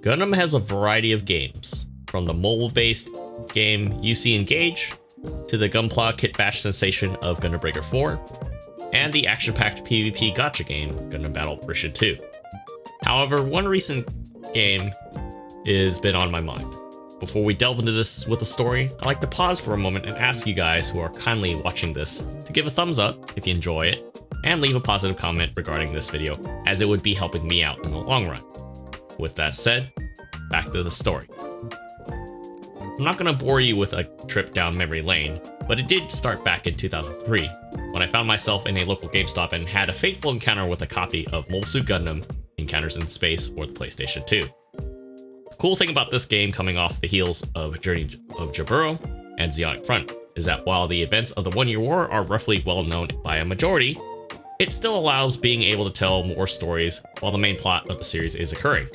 Gundam has a variety of games, from the mobile-based game UC Engage, to the Gunpla Kit Bash sensation of Gundam Breaker 4, and the action-packed PvP gacha game, Gundam Battle Operation 2. However, one recent game has been on my mind. Before we delve into this with the story, I'd like to pause for a moment and ask you guys who are kindly watching this to give a thumbs up if you enjoy it, and leave a positive comment regarding this video, as it would be helping me out in the long run. With that said, back to the story. I'm not going to bore you with a trip down memory lane, but it did start back in 2003, when I found myself in a local GameStop and had a fateful encounter with a copy of Mobile Suit Gundam Encounters in Space for the PlayStation 2. The cool thing about this game, coming off the heels of Journey of Jaburo and Zeonic Front, is that while the events of the One-Year War are roughly well known by a majority, it still allows being able to tell more stories while the main plot of the series is occurring.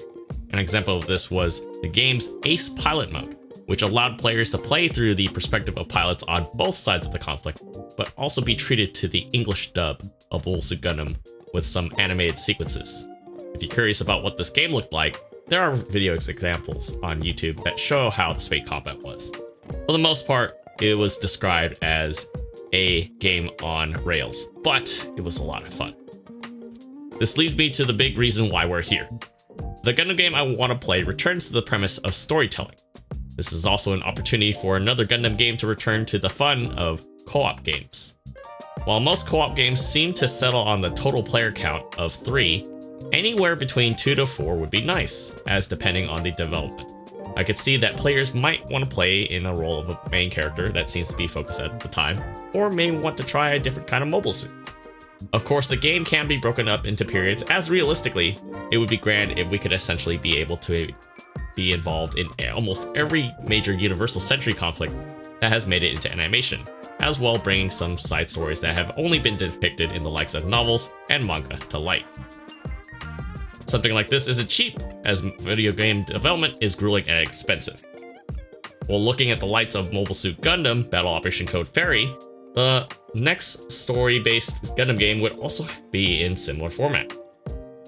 An example of this was the game's Ace Pilot mode, which allowed players to play through the perspective of pilots on both sides of the conflict, but also be treated to the English dub of Mobile Suit Gundam with some animated sequences. If you're curious about what this game looked like, there are video examples on YouTube that show how the space combat was. For the most part, it was described as a game on rails, but it was a lot of fun. This leads me to the big reason why we're here. The Gundam game I want to play returns to the premise of storytelling. This is also an opportunity for another Gundam game to return to the fun of co-op games. While most co-op games seem to settle on the total player count of 3, anywhere between 2 to 4 would be nice, as depending on the development. I could see that players might want to play in a role of a main character that seems to be focused at the time, or may want to try a different kind of mobile suit. Of course, the game can be broken up into periods, as realistically, it would be grand if we could essentially be able to be involved in almost every major Universal Century conflict that has made it into animation, as well bringing some side stories that have only been depicted in the likes of novels and manga to light. Something like this isn't cheap, as video game development is grueling and expensive. While looking at the lights of Mobile Suit Gundam Battle Operation Code Fairy, the next story-based Gundam game would also be in similar format.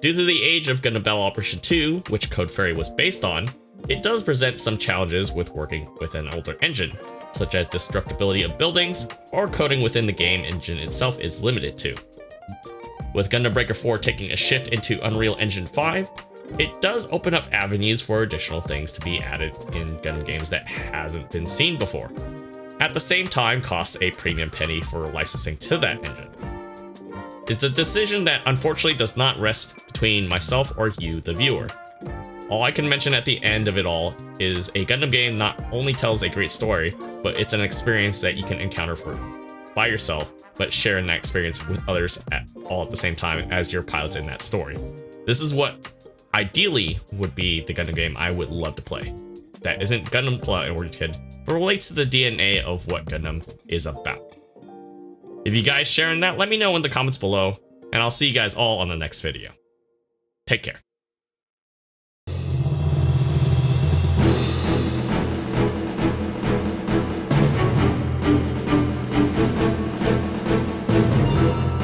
Due to the age of Gundam Battle Operation 2, which Code Fairy was based on, it does present some challenges with working with an older engine, such as destructibility of buildings, or coding within the game engine itself is limited to. With Gundam Breaker 4 taking a shift into Unreal Engine 5, it does open up avenues for additional things to be added in Gundam games that hasn't been seen before. At the same time, costs a premium penny for licensing to that engine. It's a decision that unfortunately does not rest between myself or you, the viewer. All I can mention at the end of it all is a Gundam game not only tells a great story, but it's an experience that you can encounter by yourself, but sharing that experience with others all at the same time as your pilots in that story. This is what ideally would be the Gundam game I would love to play. That isn't Gundam plot oriented, but relates to the DNA of what Gundam is about. If you guys sharing that, let me know in the comments below, and I'll see you guys all on the next video. Take care.